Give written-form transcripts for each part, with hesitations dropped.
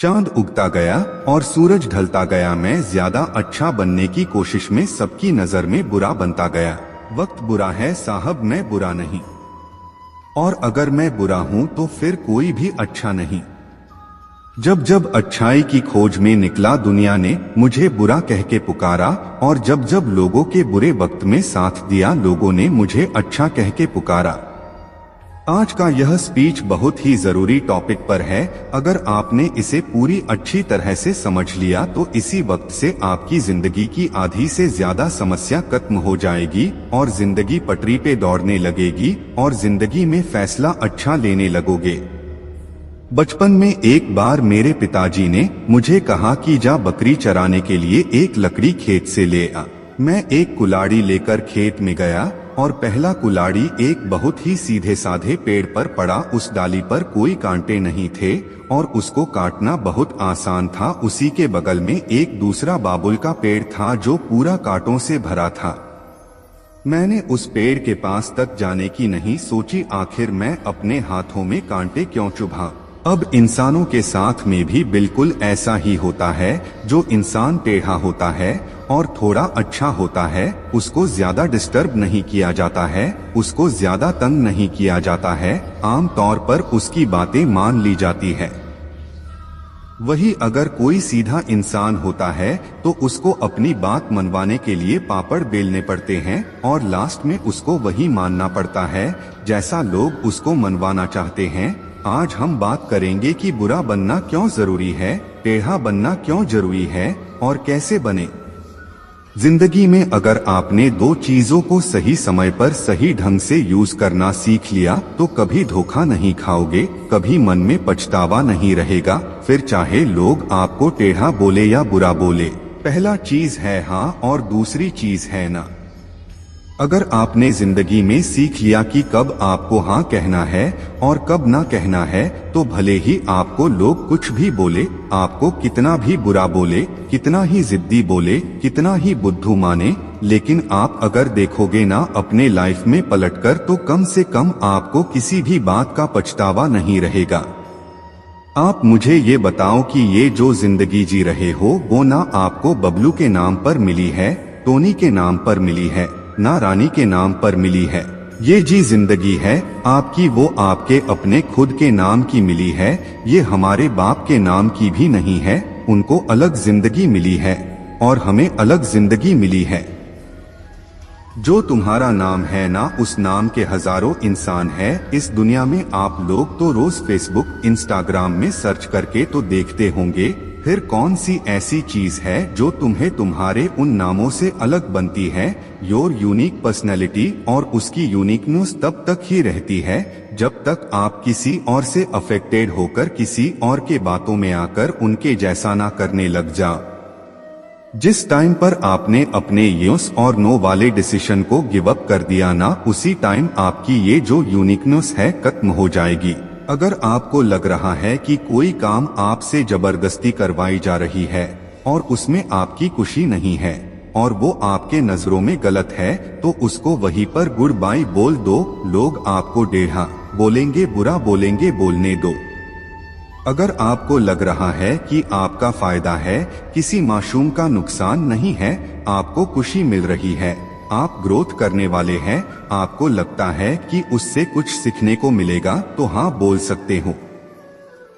चांद उगता गया और सूरज ढलता गया। मैं ज्यादा अच्छा बनने की कोशिश में सबकी नजर में बुरा बनता गया। वक्त बुरा है साहब, मैं बुरा नहीं, और अगर मैं बुरा हूं तो फिर कोई भी अच्छा नहीं। जब जब अच्छाई की खोज में निकला दुनिया ने मुझे बुरा कह के पुकारा, और जब जब लोगों के बुरे वक्त में साथ दिया लोगों ने मुझे अच्छा कह के पुकारा। आज का यह स्पीच बहुत ही जरूरी टॉपिक पर है। अगर आपने इसे पूरी अच्छी तरह से समझ लिया तो इसी वक्त से आपकी जिंदगी की आधी से ज्यादा समस्या खत्म हो जाएगी और जिंदगी पटरी पे दौड़ने लगेगी और जिंदगी में फैसला अच्छा लेने लगोगे। बचपन में एक बार मेरे पिताजी ने मुझे कहा कि जा बकरी चराने के लिए एक लकड़ी खेत से ले आ। मैं एक कुल्हाड़ी लेकर खेत में गया और पहला कुल्हाड़ी एक बहुत ही सीधे साधे पेड़ पर पड़ा। उस डाली पर कोई कांटे नहीं थे और उसको काटना बहुत आसान था। उसी के बगल में एक दूसरा बाबुल का पेड़ था जो पूरा कांटों से भरा था। मैंने उस पेड़ के पास तक जाने की नहीं सोची, आखिर मैं अपने हाथों में कांटे क्यों चुभा। अब इंसानों के साथ में भी बिल्कुल ऐसा ही होता है। जो इंसान टेढ़ा होता है और थोड़ा अच्छा होता है उसको ज्यादा डिस्टर्ब नहीं किया जाता है, उसको ज्यादा तंग नहीं किया जाता है, आम तौर पर उसकी बातें मान ली जाती है। वही अगर कोई सीधा इंसान होता है तो उसको अपनी बात मनवाने के लिए पापड़ बेलने पड़ते हैं और लास्ट में उसको वही मानना पड़ता है जैसा लोग उसको मनवाना चाहते हैं। आज हम बात करेंगे कि बुरा बनना क्यों जरूरी है, टेढ़ा बनना क्यों जरूरी है और कैसे बने। जिंदगी में अगर आपने दो चीजों को सही समय पर सही ढंग से यूज करना सीख लिया तो कभी धोखा नहीं खाओगे, कभी मन में पछतावा नहीं रहेगा, फिर चाहे लोग आपको टेढ़ा बोले या बुरा बोले। पहला चीज है हाँ और दूसरी चीज है ना। अगर आपने जिंदगी में सीख लिया कि कब आपको हाँ कहना है और कब ना कहना है तो भले ही आपको लोग कुछ भी बोले, आपको कितना भी बुरा बोले, कितना ही जिद्दी बोले, कितना ही बुद्धू माने, लेकिन आप अगर देखोगे ना अपने लाइफ में पलटकर तो कम से कम आपको किसी भी बात का पछतावा नहीं रहेगा। आप मुझे ये बताओ कि ये जो जिंदगी जी रहे हो वो ना आपको बबलू के नाम पर मिली है, टोनी के नाम पर मिली है, ना रानी के नाम पर मिली है। ये जी जिंदगी है आपकी, वो आपके अपने खुद के नाम की मिली है। ये हमारे बाप के नाम की भी नहीं है, उनको अलग जिंदगी मिली है और हमें अलग जिंदगी मिली है। जो तुम्हारा नाम है ना उस नाम के हजारों इंसान है इस दुनिया में। आप लोग तो रोज फेसबुक इंस्टाग्राम में सर्च करके तो देखते होंगे, फिर कौन सी ऐसी चीज है जो तुम्हें तुम्हारे उन नामों से अलग बनती है। योर यूनिक पर्सनैलिटी और उसकी यूनिकनेस तब तक ही रहती है जब तक आप किसी और से अफेक्टेड होकर किसी और के बातों में आकर उनके जैसा ना करने लग जाओ। जिस टाइम पर आपने अपने यस और नो वाले डिसीजन को गिव अप कर दिया ना उसी टाइम आपकी ये जो यूनिकनेस है खत्म हो जाएगी। अगर आपको लग रहा है कि कोई काम आपसे जबरदस्ती करवाई जा रही है और उसमें आपकी खुशी नहीं है और वो आपके नजरों में गलत है तो उसको वहीं पर गुड बाय बोल दो। लोग आपको टेढ़ा बोलेंगे, बुरा बोलेंगे, बोलने दो। अगर आपको लग रहा है कि आपका फायदा है, किसी मासूम का नुकसान नहीं है, आपको खुशी मिल रही है, आप ग्रोथ करने वाले हैं, आपको लगता है कि उससे कुछ सीखने को मिलेगा तो हाँ बोल सकते हो।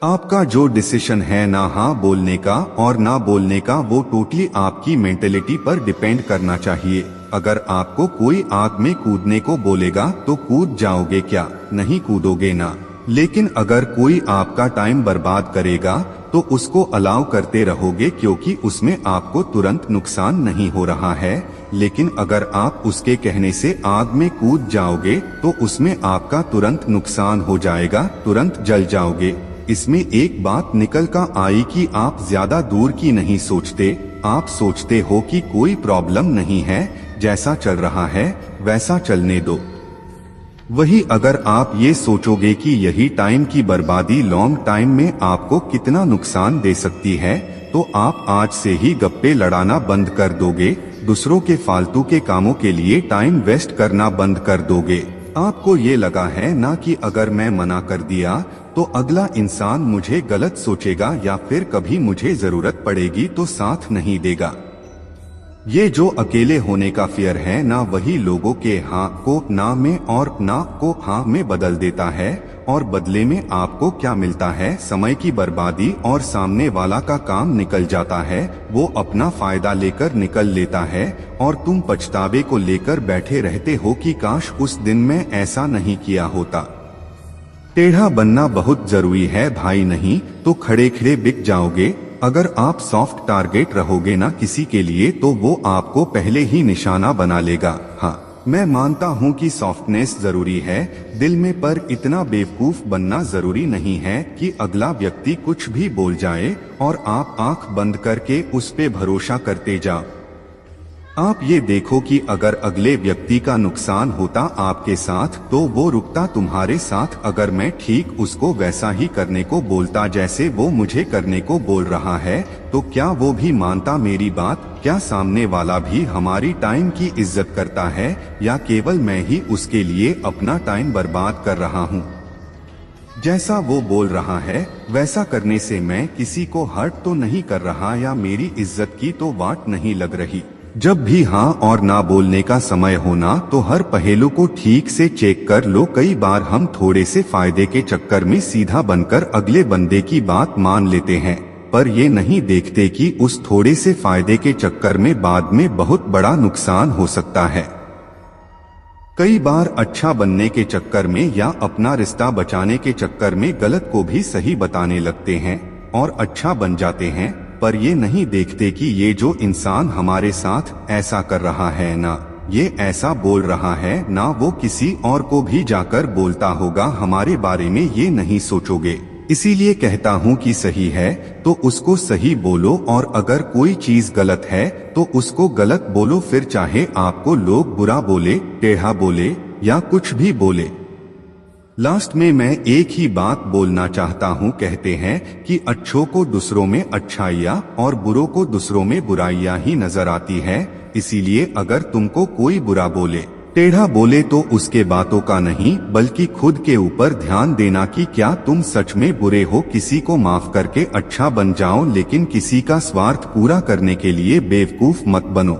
आपका जो डिसीजन है ना हाँ बोलने का और ना बोलने का वो टोटली आपकी मेंटेलिटी पर डिपेंड करना चाहिए। अगर आपको कोई आग में कूदने को बोलेगा तो कूद जाओगे क्या? नहीं कूदोगे ना। लेकिन अगर कोई आपका टाइम बर्बाद करेगा तो उसको अलाउ करते रहोगे क्योंकि उसमें आपको तुरंत नुकसान नहीं हो रहा है। लेकिन अगर आप उसके कहने से आग में कूद जाओगे तो उसमें आपका तुरंत नुकसान हो जाएगा, तुरंत जल जाओगे। इसमें एक बात निकल का आई कि आप ज्यादा दूर की नहीं सोचते, आप सोचते हो कि कोई प्रॉब्लम नहीं है, जैसा चल रहा है वैसा चलने दो। वही अगर आप ये सोचोगे कि यही टाइम की बर्बादी लॉन्ग टाइम में आपको कितना नुकसान दे सकती है तो आप आज से ही गप्पे लड़ाना बंद कर दोगे, दूसरों के फालतू के कामों के लिए टाइम वेस्ट करना बंद कर दोगे। आपको ये लगा है ना कि अगर मैं मना कर दिया तो तो अगला इंसान मुझे गलत सोचेगा या फिर कभी मुझे जरूरत पड़ेगी तो साथ नहीं देगा। ये जो अकेले होने का फियर है ना, वही लोगों के हाँ को ना में और ना को हाँ में बदल देता है। और बदले में आपको क्या मिलता है? समय की बर्बादी, और सामने वाला का काम निकल जाता है, वो अपना फायदा लेकर निकल लेता है और तुम पछतावे को लेकर बैठे रहते हो कि काश उस दिन में ऐसा नहीं किया होता। टेढ़ा बनना बहुत जरूरी है भाई, नहीं तो खड़े खड़े बिक जाओगे। अगर आप सॉफ्ट टारगेट रहोगे ना किसी के लिए तो वो आपको पहले ही निशाना बना लेगा। हाँ, मैं मानता हूँ कि सॉफ्टनेस जरूरी है दिल में, पर इतना बेवकूफ बनना जरूरी नहीं है कि अगला व्यक्ति कुछ भी बोल जाए और आप आंख बंद करके उस पे भरोसा करते जाओ। आप ये देखो कि अगर अगले व्यक्ति का नुकसान होता आपके साथ तो वो रुकता तुम्हारे साथ। अगर मैं ठीक उसको वैसा ही करने को बोलता जैसे वो मुझे करने को बोल रहा है तो क्या वो भी मानता मेरी बात? क्या सामने वाला भी हमारी टाइम की इज्जत करता है या केवल मैं ही उसके लिए अपना टाइम बर्बाद कर रहा हूँ? जैसा वो बोल रहा है वैसा करने से मैं किसी को हर्ट तो नहीं कर रहा या मेरी इज्जत की तो वाट नहीं लग रही। जब भी हाँ और ना बोलने का समय होना तो हर पहलू को ठीक से चेक कर लो। कई बार हम थोड़े से फायदे के चक्कर में सीधा बनकर अगले बंदे की बात मान लेते हैं, पर ये नहीं देखते कि उस थोड़े से फायदे के चक्कर में बाद में बहुत बड़ा नुकसान हो सकता है। कई बार अच्छा बनने के चक्कर में या अपना रिश्ता बचाने के चक्कर में गलत को भी सही बताने लगते हैं और अच्छा बन जाते हैं, पर ये नहीं देखते कि ये जो इंसान हमारे साथ ऐसा कर रहा है ना, ये ऐसा बोल रहा है ना, वो किसी और को भी जाकर बोलता होगा हमारे बारे में। ये नहीं सोचोगे। इसीलिए कहता हूँ कि सही है तो उसको सही बोलो और अगर कोई चीज गलत है तो उसको गलत बोलो, फिर चाहे आपको लोग बुरा बोले, टेढ़ा बोले या कुछ भी बोले। लास्ट में मैं एक ही बात बोलना चाहता हूँ। कहते हैं कि अच्छों को दूसरों में अच्छाइयाँ और बुरों को दूसरों में बुराइयाँ ही नजर आती है। इसीलिए अगर तुमको कोई बुरा बोले, टेढ़ा बोले तो उसके बातों का नहीं बल्कि खुद के ऊपर ध्यान देना कि क्या तुम सच में बुरे हो। किसी को माफ करके अच्छा बन जाओ, लेकिन किसी का स्वार्थ पूरा करने के लिए बेवकूफ मत बनो।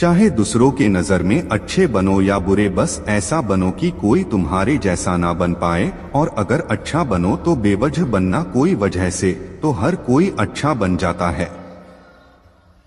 चाहे दूसरों के नजर में अच्छे बनो या बुरे, बस ऐसा बनो कि कोई तुम्हारे जैसा ना बन पाए। और अगर अच्छा बनो तो बेवजह बनना, कोई वजह से तो हर कोई अच्छा बन जाता है।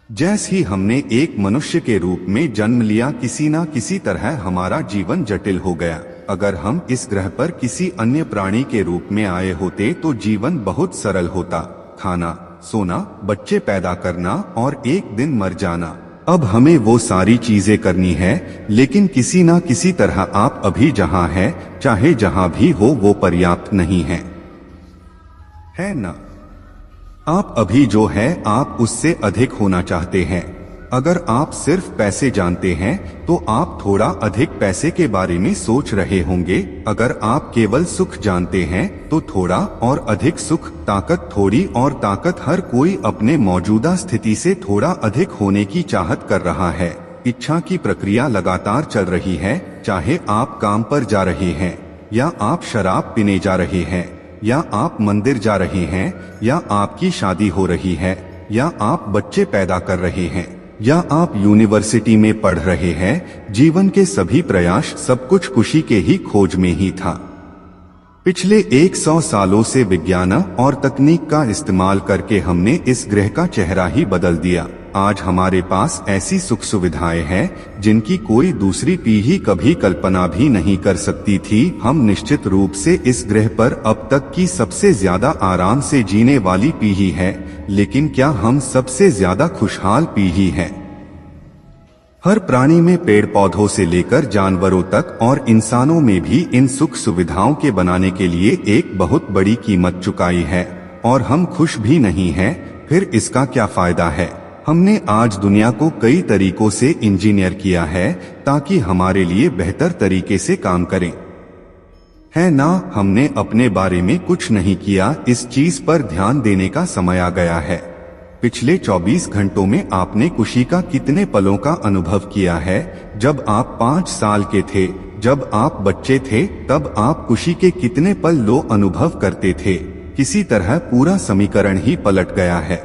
जैसे ही हमने एक मनुष्य के रूप में जन्म लिया, किसी ना किसी तरह हमारा जीवन जटिल हो गया। अगर हम इस ग्रह पर किसी अन्य प्राणी के रूप में आए होते तो जीवन बहुत सरल होता। खाना, सोना, बच्चे पैदा करना और एक दिन मर जाना। अब हमें वो सारी चीजें करनी है, लेकिन किसी ना किसी तरह आप अभी जहां हैं, चाहे जहां भी हो, वो पर्याप्त नहीं है ना? आप अभी जो है आप उससे अधिक होना चाहते हैं। अगर आप सिर्फ पैसे जानते हैं तो आप थोड़ा अधिक पैसे के बारे में सोच रहे होंगे। अगर आप केवल सुख जानते हैं तो थोड़ा और अधिक सुख, ताकत थोड़ी और ताकत। हर कोई अपने मौजूदा स्थिति से थोड़ा अधिक होने की चाहत कर रहा है। इच्छा की प्रक्रिया लगातार चल रही है, चाहे आप काम पर जा रहे हैं या आप शराब पीने जा रहे हैं या आप मंदिर जा रहे हैं या आपकी शादी हो रही है या आप बच्चे पैदा कर रहे हैं या आप यूनिवर्सिटी में पढ़ रहे हैं। जीवन के सभी प्रयास, सब कुछ खुशी के ही खोज में ही था। पिछले 100 सालों से विज्ञान और तकनीक का इस्तेमाल करके हमने इस ग्रह का चेहरा ही बदल दिया। आज हमारे पास ऐसी सुख सुविधाएं हैं जिनकी कोई दूसरी पीढ़ी कभी कल्पना भी नहीं कर सकती थी। हम निश्चित रूप से इस ग्रह पर अब तक की सबसे ज्यादा आराम से जीने वाली पीढ़ी है, लेकिन क्या हम सबसे ज्यादा खुशहाल पीढ़ी है? हर प्राणी में, पेड़ पौधों से लेकर जानवरों तक और इंसानों में भी इन सुख सुविधाओं के बनाने के लिए एक बहुत बड़ी कीमत चुकाई है और हम खुश भी नहीं हैं। फिर इसका क्या फायदा है? हमने आज दुनिया को कई तरीकों से इंजीनियर किया है ताकि हमारे लिए बेहतर तरीके से काम करें, है ना? हमने अपने बारे में कुछ नहीं किया। इस चीज पर ध्यान देने का समय आ गया है। पिछले 24 घंटों में आपने खुशी का कितने पलों का अनुभव किया है? जब आप 5 साल के थे, जब आप बच्चे थे तब आप खुशी के कितने पल लो अनुभव करते थे। किसी तरह पूरा समीकरण ही पलट गया है।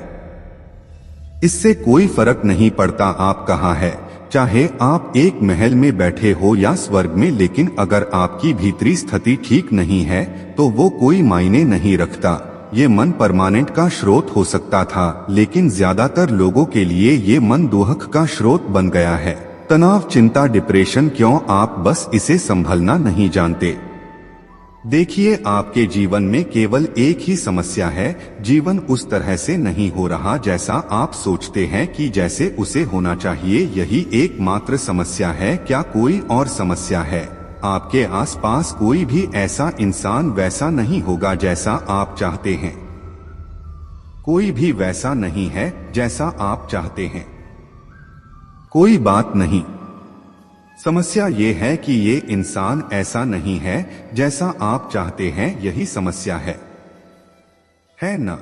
इससे कोई फर्क नहीं पड़ता आप कहाँ है, चाहे आप एक महल में बैठे हो या स्वर्ग में, लेकिन अगर आपकी भीतरी स्थिति ठीक नहीं है तो वो कोई मायने नहीं रखता। ये मन परमानेंट का स्रोत हो सकता था, लेकिन ज्यादातर लोगों के लिए ये मन दुख का स्रोत बन गया है। तनाव, चिंता, डिप्रेशन, क्यों? आप बस इसे संभलना नहीं जानते। देखिए, आपके जीवन में केवल एक ही समस्या है। जीवन उस तरह से नहीं हो रहा जैसा आप सोचते हैं कि जैसे उसे होना चाहिए। यही एकमात्र समस्या है। क्या कोई और समस्या है? आपके आसपास कोई भी ऐसा इंसान वैसा नहीं होगा जैसा आप चाहते हैं। कोई भी वैसा नहीं है जैसा आप चाहते हैं। कोई बात नहीं। समस्या ये है कि ये इंसान ऐसा नहीं है जैसा आप चाहते हैं। यही समस्या है ना?